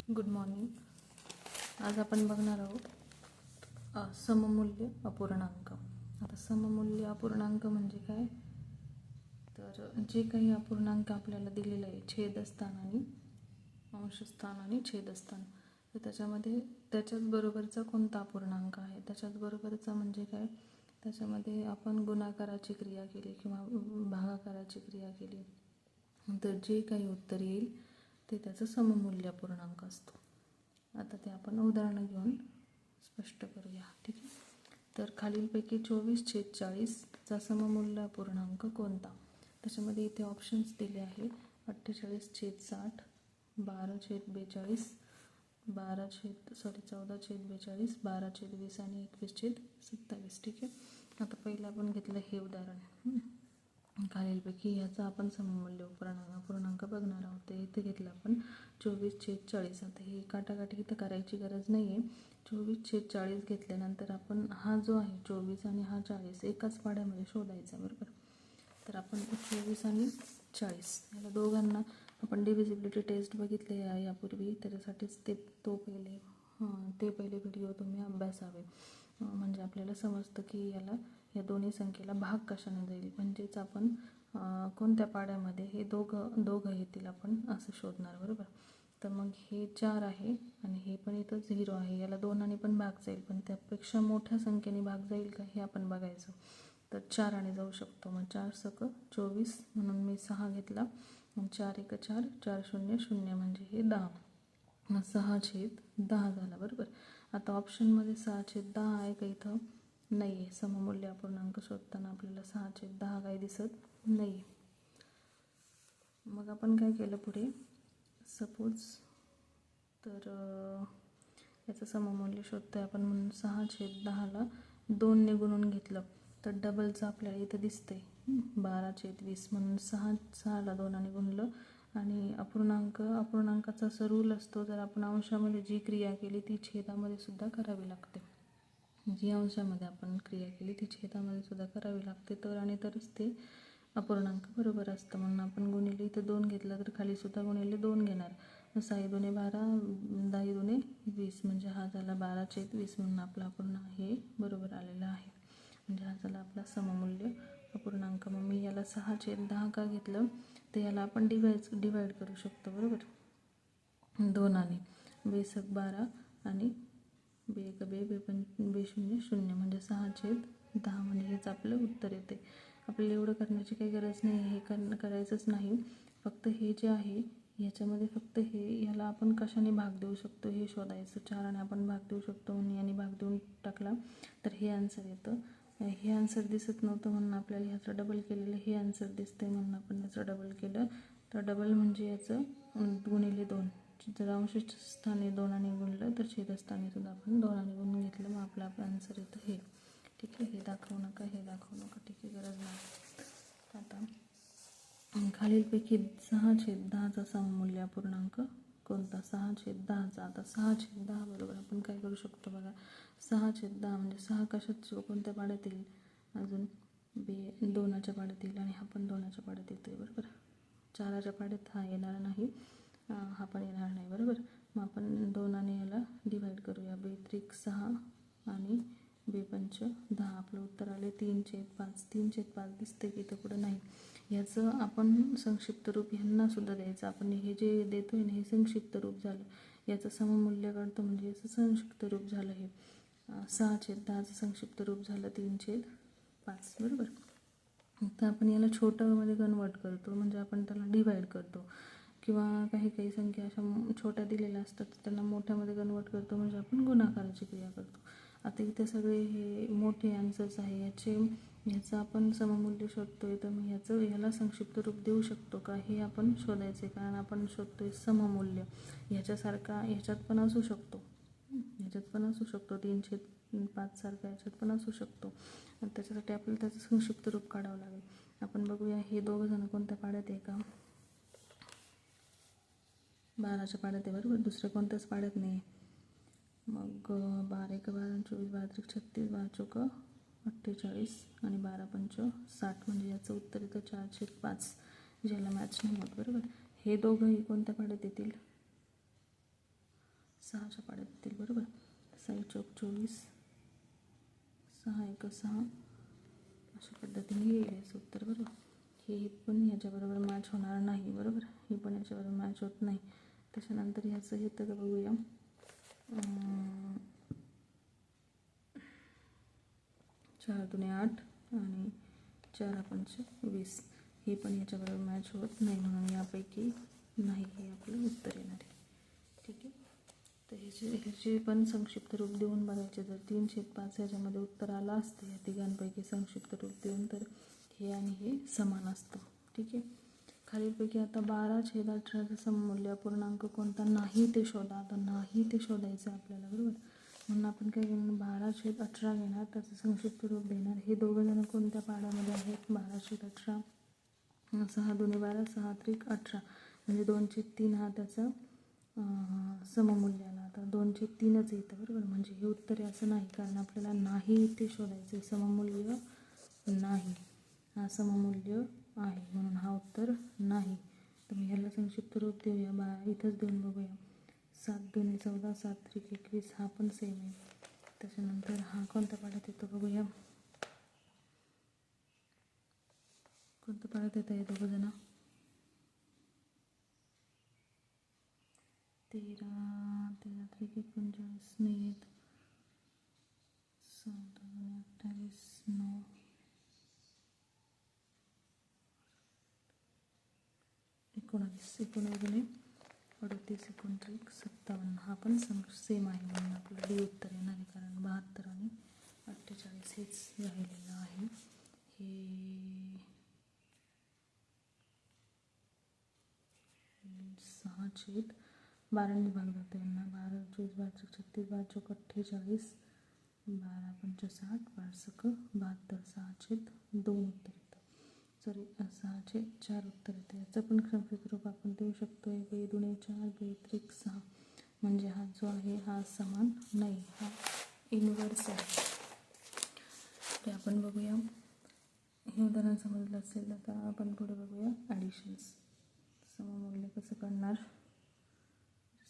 Good morning. आज आपण बघणार आहोत सममूल्य अपूर्णांक. आता सममूल्य अपूर्णांक म्हणजे काय, तर जे काही अपूर्णांक आपल्याला दिलेलं आहे, छेदस्थान आणि अंशस्थान आणि छेदस्थान, तर त्याच्यामध्ये त्याच्याच बरोबरचा कोणता अपूर्णांक आहे, त्याच्याच बरोबरचा म्हणजे काय, त्याच्यामध्ये आपण गुणाकाराची क्रिया केली किंवा भागाकाराची क्रिया केली तर जे काही उत्तर येईल ते त्याचं सममूल्य अपूर्णांक असतो. आता ते आपण उदाहरणं घेऊन स्पष्ट करूया. ठीक आहे. तर खालीलपैकी 24/40चा सममूल्य अपूर्णांक कोणता. त्याच्यामध्ये इथे ऑप्शन्स दिले आहे. 48/60, 12/42, 14/42, 12/20 आणि 21/27. ठीक आहे. आता पहिलं आपण घेतलं हे उदाहरण. खालीलपैकी याचा आपण सममूल्य अपूर्णांक बघणार आहोत. ते इथे घेतलं आपण 24/40. आता ही काटाकाटी इथं करायची गरज नाही आहे. 24/40 घेतल्यानंतर आपण हा जो आहे 24 आणि हा 40 एकाच पाड्यामध्ये शोधायचा, बरोबर. तर आपण 24 आणि 40 याला दोघांना आपण डिव्हिजिबिलिटी टेस्ट बघितले यापूर्वी, त्याच्यासाठीच ते पहिले व्हिडिओ तुम्ही अभ्यासावे. म्हणजे आपल्याला समजतं की या दोन्ही संख्येला भाग कशाने जाईल, म्हणजेच आपण कोणत्या पाड्यामध्ये हे दोघं येतील आपण असं शोधणार, बरोबर. तर मग हे 4 आहे आणि हे पण इथं 0 आहे, याला दोनाने पण भाग जाईल, पण त्यापेक्षा मोठ्या संख्येने भाग जाईल का हे आपण बघायचं. तर 4 जाऊ शकतो. मग 4 सक 24 म्हणून मी 6 घेतला. मग 4 1 4, 4 0 0 म्हणजे हे 10. मग 6/10 झाला, बरोबर. आता ऑप्शनमध्ये 6/10 आहे का, इथं नाही आहे. सममूल्य अपूर्णांक शोधताना आपल्याला 6/10 काही दिसत नाही. मग आपण काय केलं पुढे, सपोज तर याचं सममूल्य शोधतोय आपण म्हणून 6/10ला 2ने गुणून घेतलं तर डबलचं आपल्याला इथं दिसतंय 12/20 म्हणून 6ला 2ने गुणलं. आणि अपूर्णांकाचा असा रूल असतो, जर आपण अंशामध्ये जी क्रिया केली ती छेदामध्ये सुद्धा करावी लागते. जी अंशामध्ये आपण क्रिया केली ती छेदामध्ये सुद्धा करावी लागते, तरच ते अपूर्णांक बरोबर असतं. म्हणून आपण गुणिले इथं 2 घेतलं तर खाली सुद्धा गुणिले 2 घेणार. 6 2 12, 10 2 20 म्हणजे हा झाला 12/20 म्हणून आपला अपूर्णांक हे बरोबर आलेला आहे. म्हणजे हा झाला आपला सममूल्य अपूर्णांक. मग मी याला 6/10 का घेतलं, तर याला आपण डिवाइड करू शकतो, बरोबर. 2ने बेसक 12 आणि बे 0 0 म्हणजे 6/10 म्हणजे हेच आपलं उत्तर येते. आपल्याला एवढं करण्याची काही गरज नाही, हे करायचंच नाही. फक्त हे जे आहे ह्याच्यामध्ये फक्त ह्याला आपण कशाने भाग देऊ शकतो हे शोधायचं. 4ने आपण भाग देऊ शकतो म्हणून याने भाग देऊन टाकला तर हे आन्सर येतं. हे आन्सर दिसत नव्हतं म्हणून आपल्याला ह्याचं डबल केलेलं हे आन्सर दिसतंय म्हणून आपण ह्याचं डबल केलं. तर डबल म्हणजे याचं गुणिले 2. जर अंशस्थानी 2ने गुणलं तर छेदस्थानी सुद्धा आपण 2ने गुणून घेतलं. मग आपला आन्सर येतं हे. ठीक आहे. हे दाखवू नका. ठीक आहे, गरज नाही. आता खालीलपैकी 6/10चा सममूल्य अपूर्णांक कोणता. 6/10चा. आता 6/10 बरोबर आपण काय करू शकतो बघा. 6/10 म्हणजे 6 कशात कोणत्या पाड्यात येईल, अजून 2च्या पाड्यात येईल आणि हा पण 2च्या पाड्यात येतोय, बरोबर. 4च्या पाड्यात हा येणार नाही, हा पण येणार नाही, बरोबर. मग आपण 2ने याला डिवाइड करूया. 2×3 6 आणि 2×5 10. आपलं उत्तर आले 3/5. 3/5 दिसते की इथं पुढं नाही. ह्याचं आपण संक्षिप्त रूप ह्यांना सुद्धा द्यायचं. आपण हे जे देतोय ना हे संक्षिप्त रूप झालं. याचं सममूल्य काढतो म्हणजे याचं संक्षिप्त रूप झालं हे. 6/10चं संक्षिप्त रूप झालं 3/5, बरोबर. तर आपण याला छोट्यामध्ये कन्वर्ट करतो म्हणजे आपण त्याला डिवाइड करतो, किंवा काही संख्या अशा छोट्या दिलेल्या असतात त्यांना मोठ्यामध्ये कन्वर्ट करतो म्हणजे आपण गुणाकाराची क्रिया करतो. आता इथे सगळे हे मोठे आन्सर्स आहे, ह्याचं आपण सममूल्य शोधतोय, तर मग ह्याला संक्षिप्त रूप देऊ शकतो का हे आपण शोधायचं आहे. कारण आपण शोधतोय सममूल्य. ह्याच्यात पण असू शकतो 3/5 सारखा ह्याच्यात पण असू शकतो. त्याच्यासाठी आपल्याला त्याचं संक्षिप्त रूप काढावं लागेल. आपण बघूया हे दोघंजण कोणत्या पाड्यात आहे का. 12च्या पाड्यात आहे, बरोबर. दुसऱ्या कोणत्याच पाड्यात नाही. मग 12 1 12 24 12 3 36 12 चौक 48 आणि 12×5 60 म्हणजे याचं उत्तर येतं 4/5, ज्याला मॅच नाही होत, बरोबर. हे दोघंही कोणत्या पाड्यात येतील, 6च्या पाड्यात येतील बरोबर. 6 चौक 24, 6 एक 6, अशा पद्धतीने येईल याचं उत्तर बरोबर. हे पण याच्याबरोबर मॅच होणार नाही बरोबर, हे पण याच्याबरोबर मॅच होत नाही. त्याच्यानंतर ह्याचं येतं का बघूया. 4 दुणे 8 आणि 4 पंचे 20, हे पण याच्याबरोबर मॅच होत नाही, म्हणून यापैकी नाही हे आपलं उत्तर येणार आहे. ठीक आहे. तर ह्याचे पण संक्षिप्त रूप देऊन बघायचे. जर 3/5 ह्याच्यामध्ये उत्तर आलं असतं या तिघांपैकी संक्षिप्त रूप देऊन, तर हे आणि हे समान असतं. ठीक आहे. खालीलपैकी आता 12/18चं सममूल्य अपूर्णांक कोणता नाही ते शोधा. आता नाही ते शोधायचं आपल्याला बरोबर, म्हणून आपण काय घेणार, 12/18 घेणार, त्याचं संक्षिप्त रूप देणार. हे दोघं जण कोणत्या पाड्यामध्ये आहेत, 12/18, 6 दुणे 12, 6 त्रिक 18, म्हणजे 2/3 हा त्याचा सममूल्य आला. आता 2/3च येतं बरोबर, म्हणजे हे उत्तर असं नाही, कारण आपल्याला नाही ते शोधायचं. सममूल्य नाही, हा सममूल्य आहे, म्हणून हा उत्तर नाही. तर मी ह्याला संक्षिप्त रूप देऊया, इथंच देऊन बघूया. 7 दुणे 14, 7 त्रिक 21, हा पण सेम आहे. त्याच्यानंतर हा कोणत्या पाड्यात येतो बघूया. कोणत्या पाड्यात येतं हे दोघं जण, 13 त्रिक 39 नाही येत, 7 दुणे 28, 9, 19, 19 दुणे 38, 39, 57, हा पण सेम आहे, म्हणून आपलं डी उत्तर येणार आहे. कारण 72 आणि 48 हेच राहिलेलं आहे. हे 6/12 भाग जातो यांना. 12 24 12 36 12 चौक 48, 12 पंच 60, 12 सक 72, 6/2 उत्तर येतं. सॉरी 6/4 उत्तर येतं. याचं पण संक्षिप्त रूप आपण देऊ शकतो. 2 दुणे 4, 2 त्रिक 6, म्हणजे हा जो आहे हा समान नाही, हा इनव्हर्स आहे. ते आपण बघूया. हे उदाहरण समजलं असेल तर आता आपण पुढे बघूया ॲडिशन्स. सममूल्य कसं काढणार,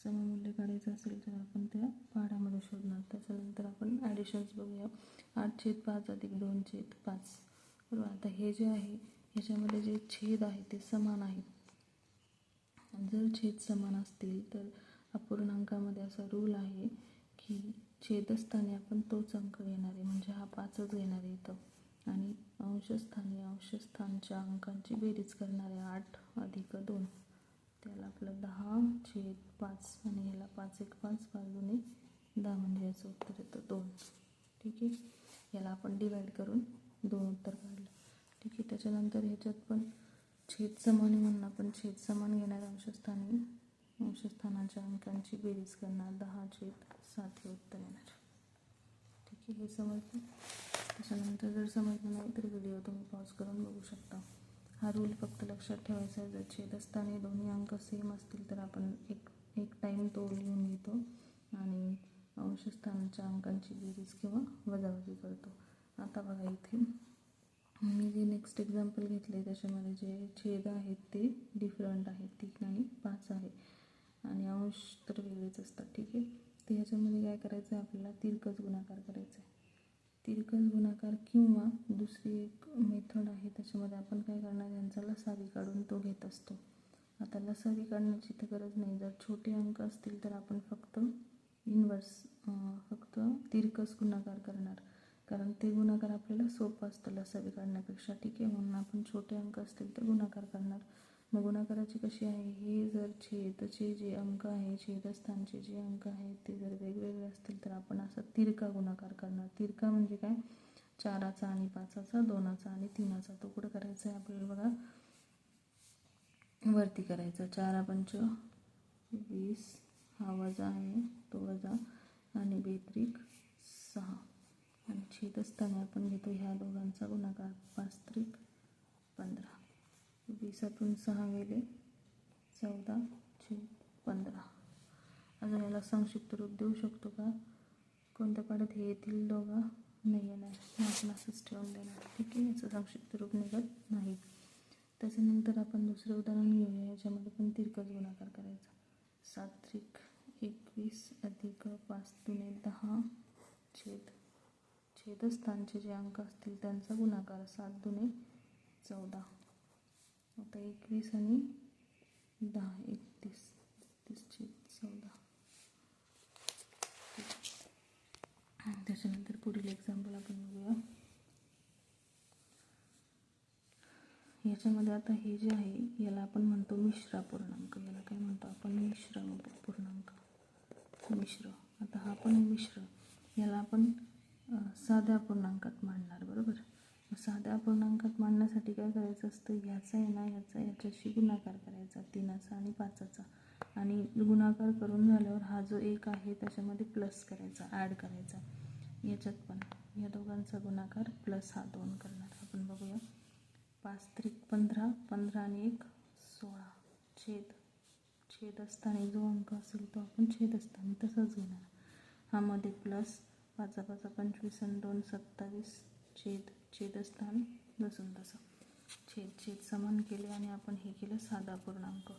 सममूल्य काढायचं असेल तर आपण त्या पाढ्यामध्ये शोधणार. त्याच्यानंतर आपण ॲडिशन्स बघूया. 8/5 अधिक 2/5 बरोबर. आता हे जे आहे ह्याच्यामध्ये जे छेद आहे ते समान आहेत. जर छेद समान असतील तर अपूर्णांकामध्ये असा रूल आहे की छेदस्थानी आपण तोच अंक घेणार आहे, म्हणजे हा 5च घेणार आहे इथं, आणि अंशस्थानी अंशस्थानच्या अंकांची बेरीज करणार आहे. 8 अधिक 2, त्याला आपलं 10/5 आणि ह्याला 5 एक 5, 5 दुणे 10, म्हणजे याचं उत्तर येतं 2. ठीक आहे. याला आपण डिवाईड करून 2 उत्तर काढलं. ठीक आहे. त्याच्यानंतर ह्याच्यात पण छेद समान आहे, म्हणून आपण छेद समान घेणार. अंशस्थानाच्या अंकांची बेरीज करणार. 10/7 हे उत्तर येणार. ठीक आहे. हे समजलं. त्याच्यानंतर जर समजलं नाही तर व्हिडिओ तुम्ही पॉज करून बघू शकता. हा रूल फक्त लक्षात ठेवायचा आहे. जर छेदस्थानी दोन्ही अंक सेम असतील तर आपण एक टाईम तो लिहून घेतो आणि अंशस्थानाच्या अंकांची बेरीज किंवा वजाबाकी करतो. आता बघा इथे मी जे नेक्स्ट एक्झाम्पल घेतले त्याच्यामध्ये जे छेद आहेत ते डिफरंट आहेत, 3 आणि 5 आहे, आणि अंश तर वेगळेच असतात. ठीक आहे. तर ह्याच्यामध्ये काय करायचं आहे, आपल्याला तिरकस गुणाकार करायचा आहे. तिरकस गुणाकार किंवा दुसरी एक मेथड आहे, त्याच्यामध्ये आपण काय करणार, यांचा लसावी काढून तो घेत असतो. आता लसावी काढण्याची तर गरज नाही. जर छोटे अंक असतील तर आपण फक्त फक्त तिरकस गुणाकार करणार, कारण ते गुणाकार आपल्याला सोपं असतं लसावी काढण्यापेक्षा. ठीक आहे. म्हणून आपण छोटे अंक असतील तर गुणाकार करणार. मग गुणाकाराची कशी आहे, हे जर छेदचे जे अंक आहे, छेदस्थानचे जे अंक आहेत ते जर वेगवेगळे असतील तर आपण असा तिरका गुणाकार करणार. तिरका म्हणजे काय, 4चा आणि 5चा, 2चा आणि 3चा. तो कुठं करायचा आहे आपल्याला बघा, वरती करायचा. 4 पंच 20, हा वजा आहे तो वजा, आणि 2 त्रिक 6, आणि छेदस्थानी आपण घेतो ह्या दोघांचा गुणाकार. 5 त्रिक 15, 20तून 6 गेले 14/15. अजून याला संक्षिप्त रूप देऊ शकतो का, कोणत्या पाड्यात हे येतील दोघं, नाही येणार, आपण असंच ठेवून देणार. ठीक आहे. याचं संक्षिप्त रूप निघत नाही. त्याच्यानंतर आपण दुसरं उदाहरण घेऊया. याच्यामध्ये पण तिरकस गुणाकार करायचा. 7 त्रिक 21 अधिक 5 दुने 10 छेदस्थानचे जे अंक असतील त्यांचा गुणाकार 7 दुने 14. आता 21 आणि 10 31 त्याच्यानंतर पुढील एक्झाम्पल आपण बघूया. याच्यामध्ये आता हे जे आहे याला आपण म्हणतो मिश्र अपूर्णांक. याला काय म्हणतो आपण? मिश्र अपूर्णांक. मिश्र. आता हा पण मिश्र. याला आपण साध्या अपूर्णांकात मांडणार, बरोबर. साध्या अपूर्णांकात मांडण्यासाठी काय करायचं असतं? ह्याचा आहे ना याच्याशी गुणाकार करायचा, 3चा आणि 5चा. आणि गुणाकार करून झाल्यावर हा जो 1 आहे त्याच्यामध्ये प्लस करायचा, ॲड करायचा. याच्यात पण या दोघांचा गुणाकार प्लस हा 2 करणार. आपण बघूया. 5 त्रिक 15, 15 आणि 1 16. छेदस्थानी जो अंक असेल तो आपण छेदस्थानी तसाच घेणार. हा मध्ये प्लस 5 5 25 आणि 2 27. छेदस्थान जसून तसं छेद समान केले आणि आपण हे केलं साधा पूर्णांक.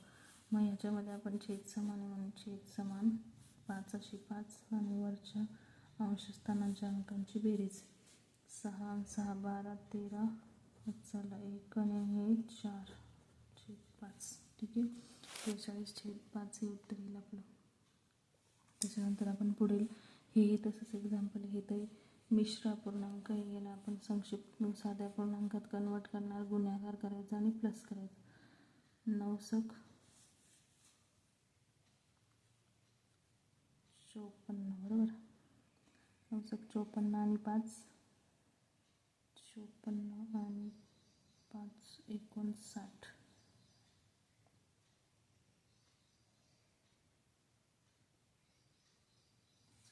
मग ह्याच्यामध्ये आपण छेद समान म्हणून छेद समान 5 अशी 5 आणि वरच्या अंशस्थानांच्या अंकांची बेरीज 6 6 12 13 चला 1 आणि हे 4 छेद 5. ठीक आहे. 43/5 हे उत्तर येईल आपलं. त्याच्यानंतर आपण पुढील हेही तसंच एक्झाम्पल. हे तर मिश्र अपूर्णांक आहे. याला आपण संक्षिप्त साध्या पूर्णांकात कन्वर्ट करणार, गुणाकार करायचा आणि प्लस करायचा. 9 × 54, बरोबर. 9 × 54 आणि 5 54 आणि 5 59.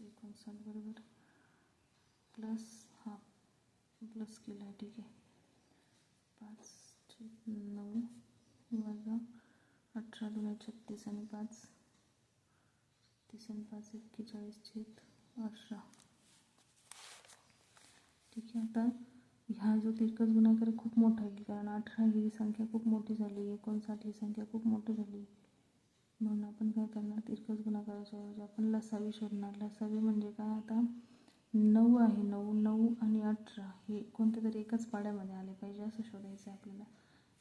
59 बरोबर. प्लस हा प्लस केला आहे. ठीक आहे. 5/9 वजा 18 2 36 आणि 5 36 आणि 5 41/18. ठीक आहे. आता ह्या जो तिरकस गुणाकार खूप मोठा येईल, कारण 18 ही संख्या खूप मोठी झाली, 59 ही संख्या खूप मोठी झाली. म्हणून आपण काय करणार? तिरकस गुणाकाराच्या ऐवजी आपण लसावी शोधणार. लसावी म्हणजे काय? आता 9 आहे, 9 आणि 18 हे कोणत्या तरी एकाच पाड्यामध्ये आले पाहिजे असं शोधायचं आहे आपल्याला.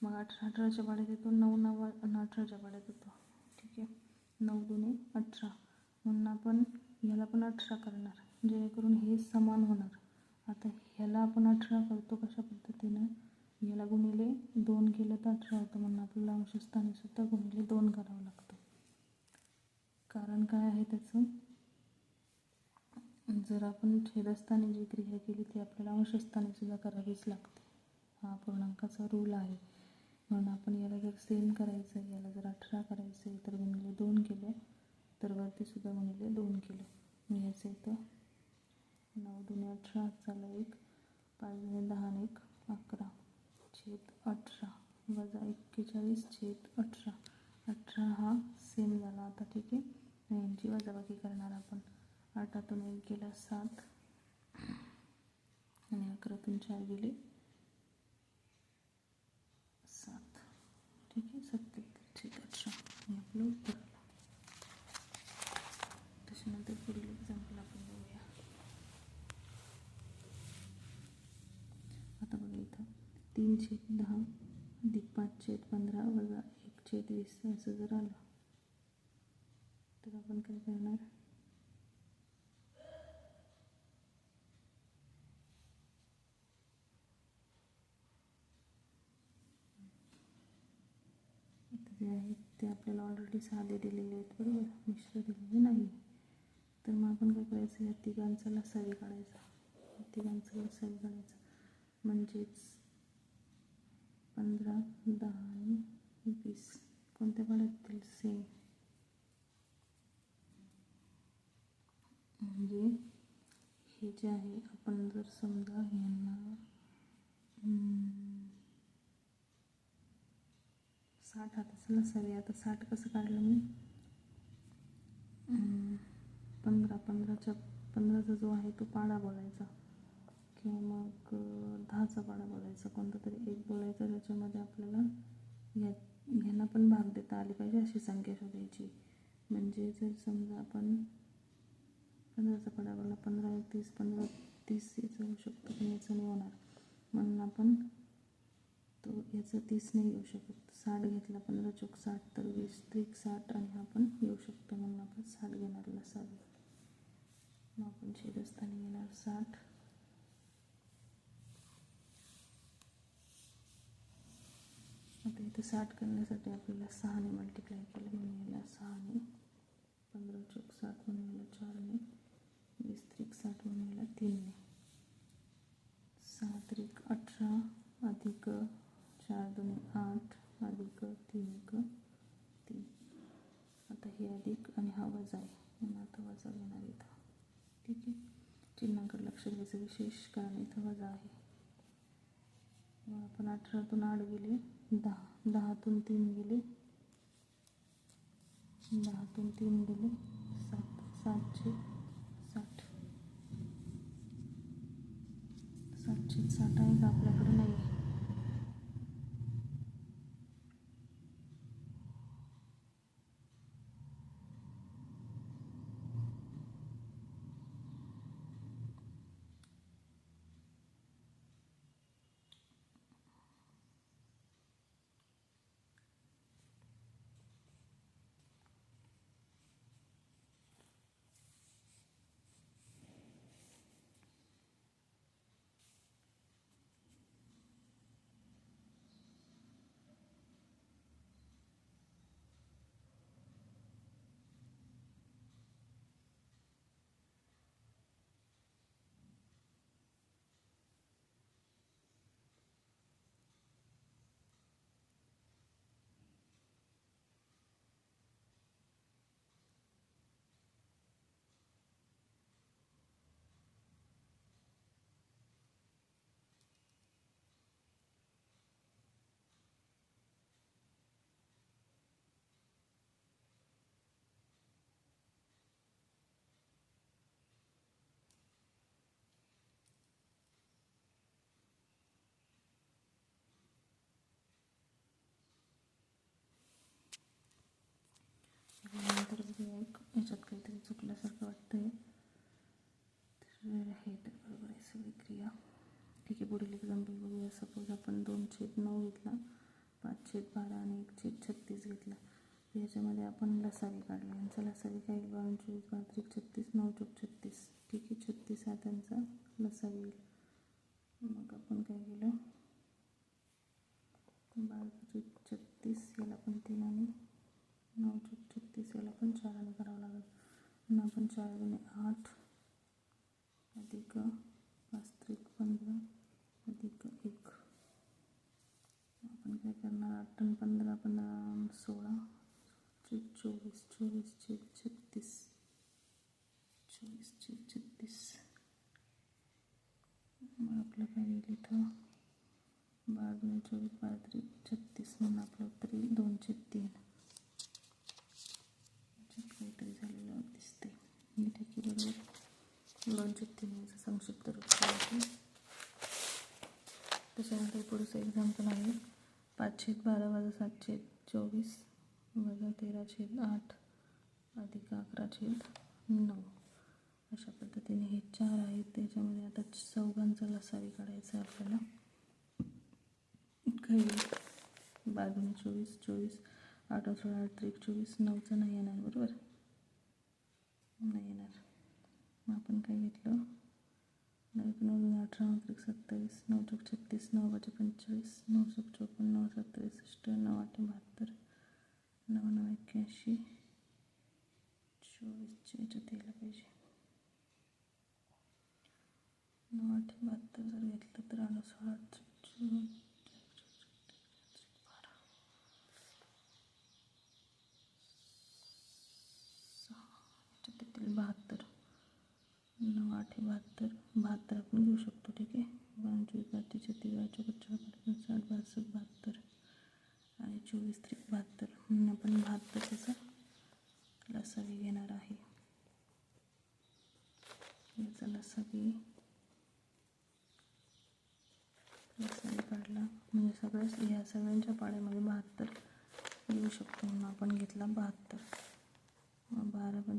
मग 18 18च्या पाड्यात येतो, 9 9 आणि 18च्या पाड्यात येतो. ठीक आहे. 9 दुने 18 म्हणून आपण ह्याला पण 18 करणार, जेणेकरून हे समान होणार. आता ह्याला आपण 18 करतो कशा पद्धतीनं? ह्याला गुणिले 2 केलं तर 18 होतं, म्हणून आपल्याला अंशस्थानी सुद्धा गुणिले 2 करावं लागतं. कारण काय आहे त्याचं? जर आपण छेदस्थानी जी क्रिया केली ती आपल्याला अंशस्थानी सुद्धा करावीच लागते. हा पूर्णांकाचा रूल आहे. म्हणून आपण याला जर सेम करायचं आहे, याला जर 18 करायचं आहे तर गुणिले 2 केलं, तर वरती सुद्धा गुणिले 2 केलं. मी याचं इथं 9 दुने 18 चला 1 5 दुने 10 आणि 1 11 छेद 18 वजा 41/18. 18 हा सेम झाला आता. ठीक आहे. यांची वजाबाकी करणार आपण. 8तून 1 गेला 7 आणि 11तून 4 गेले 7. ठीक आहे. 77/18 हे आपलं उत्तर आलं. त्याच्यानंतर पुढील एक्झाम्पल आपण बघूया. आता बघा इथं 3/10 अधिक 5/15 वजा 1/20 असं जर आलं तर आपण काय करणार? जे आहेत ते आपल्याला ऑलरेडी साधे दिलेले आहेत, बरोबर. मिश्र दिलेले नाही. तर मग आपण काय करायचं? या तिघांचा लसावी काढायचा. म्हणजेच 15 10 आणि 20 कोणत्या पाड्यात येतील? सेम. म्हणजे हे जे आहे आपण जर समजा यांना 60 हाताचं लसावी. आता 60 कसं काढलं मी? 15चा जो आहे तो पाडा बोलायचा, किंवा मग 10चा पाडा बोलायचा, कोणता तरी एक बोलायचा. त्याच्यामध्ये आपल्याला ह्यांना पण भाग देता आली पाहिजे अशी संख्या शोधायची. म्हणजे जर समजा आपण 15चा पाडा काढला, 15 30 15 30 याचं होऊ शकतं, पण याचं नाही होणार, म्हणून आपण तो याचं 30 नाही येऊ शकत. 60 घेतला, 15 चोक 60, तर 20 त्रिक 60 आणि हा पण येऊ शकतो, म्हणून आपण 60 घेणार लसावी. मग आपण छेदस्थानी घेणार 60. आता इथे 60 करण्यासाठी आपल्याला 6ने मल्टिप्लाय केलं, म्हणून याला 6ने, 15 चोक 60 म्हणून याला 4ने, 20 त्रिक 60 म्हणून याला 3ने, 6 त्रिक 18 अधिक 4 दुणे 8 अधिक 3 1 3. आता हे अधिक आणि हा वजा आहे, म्हणून आता वजा घेणार इथं. ठीक आहे, चिन्हाकडे लक्ष द्यायचं विशेष, कारण इथं वजा आहे. मग आपण 18तून 8 गेले 10, 10तून 3 गेले 10तून 3 गेले 7, 7 60. 760 आहे का आपल्याकडे? नाही आहे. नंतर याच्यात काहीतरी चुकल्यासारखं वाटतंय, तर हे तर बरोबर आहे सगळी क्रिया. ठीक आहे, पुढील एक्झाम्पल बघूया. सपोज आपण 2/9 घेतला, 5/12 आणि 1/36 घेतला. तर याच्यामध्ये आपण लसावी काढला. यांचा लसावी काय येईल? 22 24 32 36 9 चोक 36. ठीक आहे, 36 हा त्यांचा लसावी येईल. मग आपण काय केलं, 12 36 याला पण 3 आणि 9 चोक 36 याला पण 4 करावं लागेल. म्हणून आपण 4 गुणे 8 अधिक 5 त्रिक 15 अधिक 1. आपण काय करणार, 8 आणि 15 15 16 त्रिक 24 24 छेद 36 24 छेद 36. मग आपलं काय येईल इथं, 12 गुणे 24 12 त्रिक 36, म्हणून आपलं उत्तर येईल 2/3. काहीतरी झालेलं दिसते. ठीक आहे, बरोबर 2/3 याचं संक्षिप्त रूप करायचं. त्याच्यानंतर पुढचं एक्झाम्पल आहे 5/12 वजा 7/24 वजा 13/8 अधिक 11/9. अशा पद्धतीने हे 4 आहेत. त्याच्यामध्ये आता चौघांचा लसावी काढायचा आहे आपल्याला. काही 12 गुणे 24 24 8 16 त्रिक 24 9चं नाही येणार, बरोबर नाही येणार. मग आपण काय घेतलं, 9 9 18 त्रिक 27 9 चोक 36 9 5 45 9 चोक 54 9 7 63 9 8 72 9 9 81 24च्या याच्यात यायला पाहिजे. 9 8 72 जर घेतलं तर 8 16 याच्यात 72 9 8 72 72 आपण घेऊ शकतो. ठीक आहे, 25 32 36 44 60 62 72 आणि 24 त्रिक 72, म्हणून आपण 72 त्याचा लसावी घेणार आहे. याचा लसावी काढला म्हणजे ह्या सगळ्यांच्या पाड्यामध्ये 72 येऊ शकतो, म्हणून आपण घेतला 72.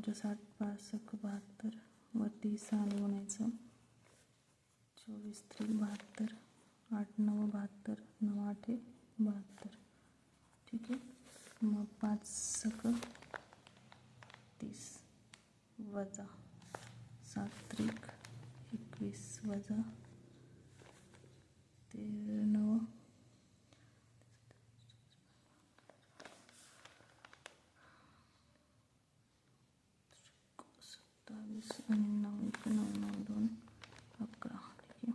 59 5 72 वरती 6 लिहून 24 3 72 8 9 72 9 8 72. ठीक आहे. मग 5 6 30 वजा 7 3 21 वजा 13 9 27 आणि 9 1 9 9 2 11. ठीक आहे.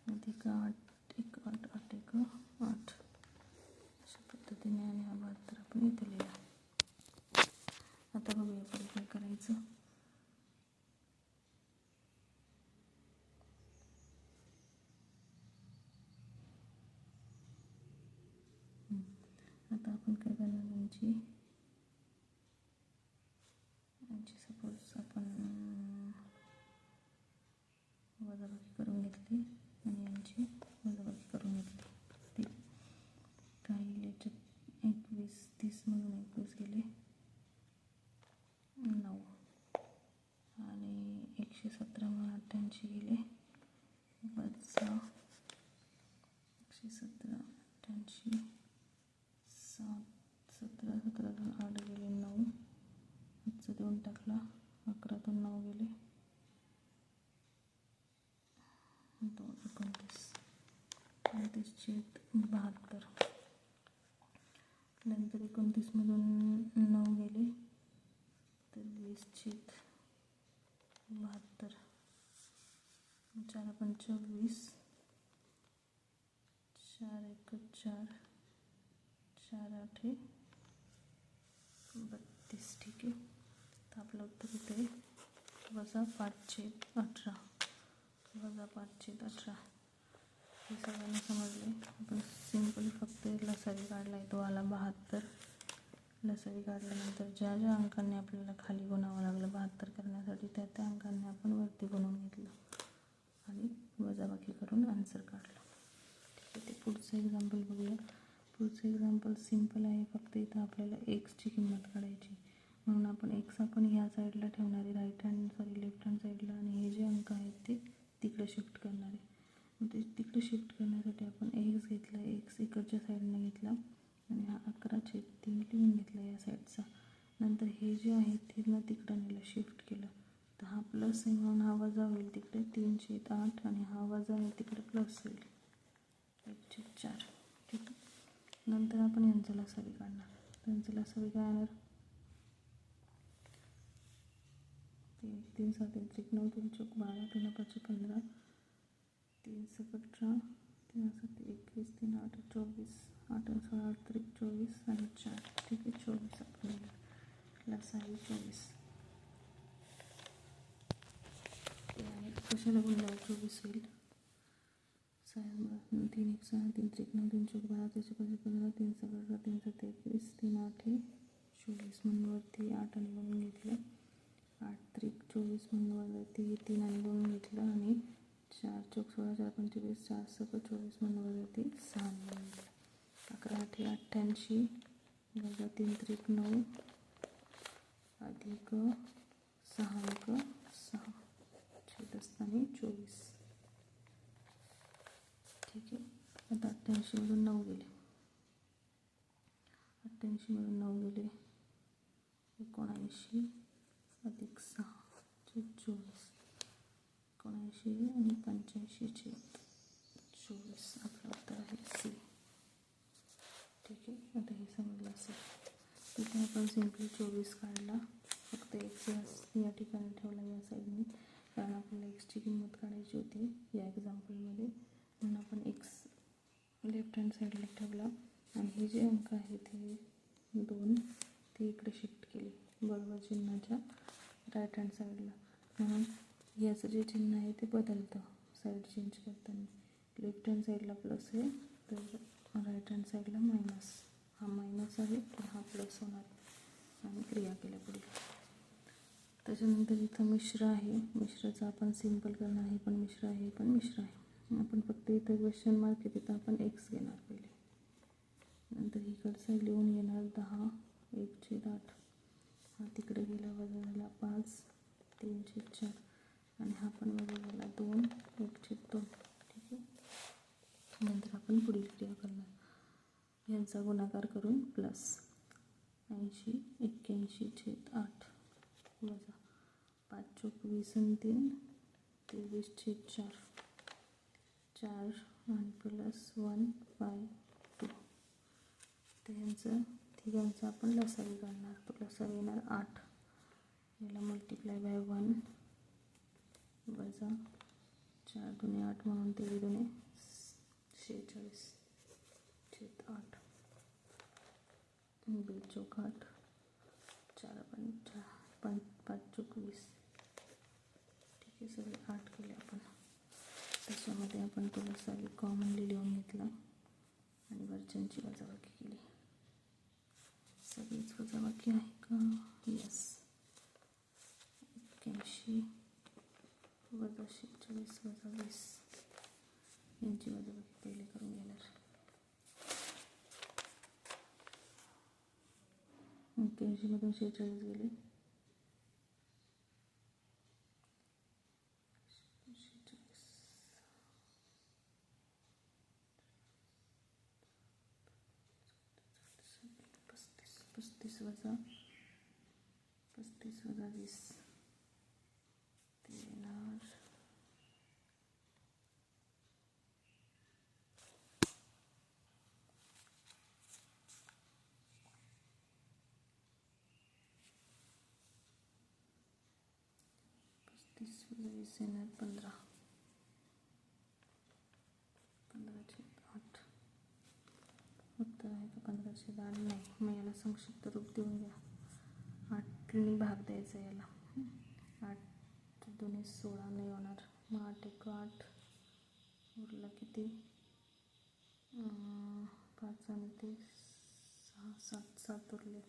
अधिक 8 1 8 8 1 8 अशा पद्धतीने. आणि हा 72 आपण इथे लिहिला. आता बघूया पुढे काय करायचं. आता आपण काय करणार, यांची सपोज आपण वजाबाकी करून घेतली आणि यांची वजाबाकी करून घेतली. ठीक. काही याच्यात 21 30 मधून 21 गेले 9 आणि 117 मधून 88 गेले वजा 117 88 17 17 8 गेले 9 आजचं 2 टाकला 11 9 गेले 2 29 72. नंतर 29 मधून 9 गेले तर 20 72. 4 24 4 1 4 4 8 32. ठीक आहे. तर आपलं उत्तर इथे वजा 5/18 वजा 5/18. हे सगळ्यांना समजले. आपण सिंपल फक्त लसावी काढला आहे, तो आला 72. लसावी काढल्यानंतर ज्या ज्या अंकांनी आपल्याला खाली गुणावं लागलं 72 करण्यासाठी त्या त्या अंकांनी आपण वरती गुणवून घेतलं आणि वजाबाकी करून आन्सर काढला. ठीक आहे. ते पुढचं एक्झाम्पल बघूया. पुढचं एक्झाम्पल सिंपल आहे. फक्त इथं आपल्याला एक्सची किंमत काढायची, म्हणून आपण एक्स आपण ह्या साईडला ठेवणार आहे, लेफ्ट हँड साईडला, आणि हे जे अंक आहेत ते तिकडे शिफ्ट करणार आहे. मग ते तिकडे शिफ्ट करण्यासाठी आपण एक्स घेतला, एक्स इकडच्या साईडनं घेतला आणि हा 11/3 लिहून घेतला या साईडचा. नंतर हे जे आहे ते ना तिकडं नेलं, शिफ्ट केलं, तर हा प्लस आहे म्हणून हा वजा होईल तिकडे 3/8 आणि हा वजा आहे तिकडे प्लस होईल 1/4. ठीक आहे. नंतर आपण यांचं लसावी काढणार. यांचं लसावी काय येणार, 3 7 1 9 3 चौक 12 3 5 15 3 7 18 3 7 21 3 8 24 8 16 8 3 24 आणि 4. ठीक आहे. 24 आपण लसावी 24. कशाला बोलल्यावर 24 होईल, 3 1 6 3 3 9 3 चौक 12 3 5 15 3 7 18 3 7 21 3 8 24 म्हणून वरती 8 आणि बनवून घेतलं. 8 3 24 म्हणून वरती 3 आणि बनवून घेतलं आणि 4 चौक 16 4 25 4 7 24 म्हणून वरती 6 बनवून घेतलं. 11 8 88 वजा 3 3 9 अधिक 6 1 6 छेदस्थानी 24. ठीक आहे. आता 88 मधून 9 गेले, 88 मधून 9 गेले 79 अधिक 6 24 79 आणि 85 24. आपलं उत्तर आहे सी. ठीक आहे. आता हे समजलं असेल. इथे आपण सिम्पली 24 काढला, फक्त एक्स या ठिकाणी ठेवला या साईडने, कारण आपल्याला एक्सची किंमत काढायची होती या एक्झाम्पलमध्ये, म्हणून आपण एक्स लेफ्ट हँड साईडला ठेवला आणि हे जे अंक आहेत हे 2 ते इकडे शिफ्ट केले बरोबर चिन्हाच्या राईट हँड साईडला. म्हणून याचं जे चिन्ह आहे ते बदलतं साईड चेंज करताना. लेफ्ट हँड साईडला प्लस आहे तर राईट हँड साईडला मायनस. हा मायनस आहे तर हा प्लस होणार आणि क्रिया केल्या पुढे. त्याच्यानंतर इथं मिश्र आहे, मिश्राचं आपण सिम्पल करणार आहे, पण मिश्र आहे पण मिश्र आहे. आपण फक्त इथं क्वेश्चन मार्क आहे तिथं आपण एक्स घेणार पहिले, नंतर इकडचा लिहून घेणार 10 1/8. हा तिकडे गेला वजा झाला 5 3/4 आणि हा पण वजा झाला 2 1/2. ठीक आहे. नंतर आपण पुढील क्रिया करणार. यांचा गुणाकार करून प्लस 80 81/8 वजा 5 चोक 20 आणि 3 23/4 4 आणि प्लस 1 5 2. तर तिघांचा आपण लसावी काढणार. तो लसावी येणार 8. याला मल्टिप्लाय बाय 1 वजा 4 दुणे 8 म्हणून 3 दुणे 46/8 2 चोक 8 4 5 चोक 20. ठीक आहे. सगळे 8 केले आपण. त्याच्यामध्ये आपण तो लसावी कॉमनली लिहून घेतला आणि वरच्यांची वजाबाकी केली. सगळीच वजाबाकी आहे का? यस. 81 वजा 46 वजा 20 यांची वजाबाकी पहिले करून घेणार. 81 मधून 46 गेले 35 वजा 20 ते येणार 35 वजा 20 येणार 15. 15/8 उत्तर आहे का? 15/8 नाही. मग याला संक्षिप्त रूप देऊन घ्या. 8ने भाग द्यायचा याला. 8 दुणे 16 नाही होणार. मग 8 1 8 उरला किती? 5 आणि ते 6 7 उरले.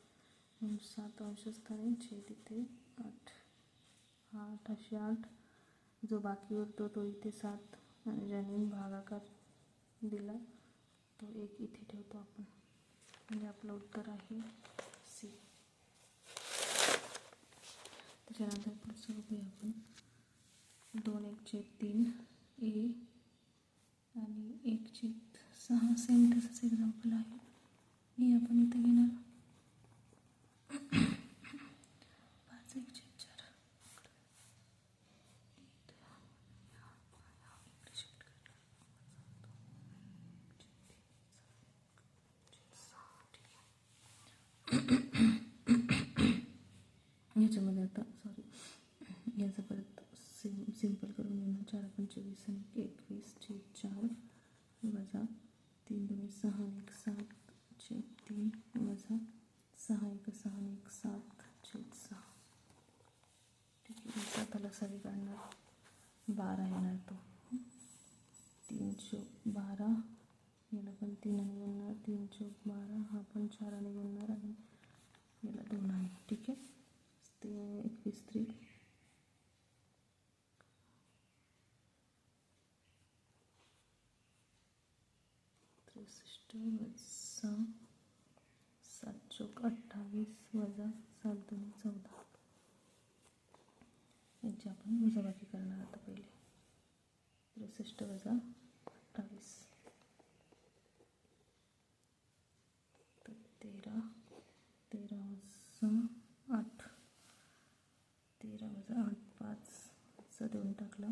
7 अंशस्थानी छेद इथे 8 8 अशी 8. जो बाकी उरतो तो इथे 7 आणि ज्याने भागाकार दिला तो 1 इथे ठेवतो आपण. म्हणजे आपलं उत्तर आहे सी. त्याच्यानंतर पुढचं बघूया आपण. 2/1/3 ए आणि 1/6 सेम तसंच एक्झाम्पल आहे. हे आपण इथे घेणार 5/4 याच्यामध्ये आता याचं परत सिंपल करून घेणार. 4 25 आणि 21/4 वजा 3 दुणे 6 आणि 1 7/3 वजा 6 1 6 आणि 1 7/6. ठीक आहे. याचा आता लसावी काढणार. 12 येणार तो. 3 चोक 12 याला पण 3 आणि गुणणार. 3 चोक 12 हा पण 4 आणि गुणणार आणि याला 2 आहे. ठीक आहे. ते 21/3 63 वजा 7 चोक 28 वजा 7 दुणे 14. याची आपण वजाबाकी करणार आता पहिले. 63 वजा 28 तर 13 वजा 8 13 वजा 8 5 2 टाकला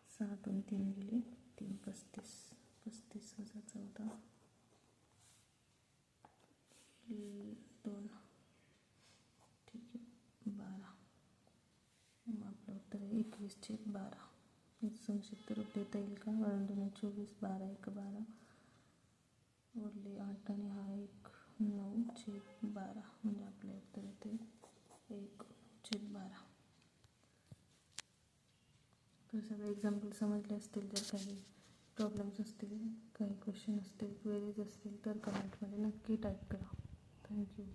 7 आणि 3 गेले 3 35 35 वजा 14 2. ठीक आहे. 12. मग आपलं उत्तर आहे 21/12. याचं संक्षिप्त रूप देता येईल का? 24 12 1 12 उरले 8 आणि हा 1 9/12 म्हणजे आपलं उत्तर येते 1/12. तर सगळे एक्झाम्पल समजले असतील. जर काही प्रॉब्लेम्स असतील, काही क्वेश्चन असतील, क्वेरीज असतील तर कमेंटमध्ये नक्की टाईप करा. थँक्यू.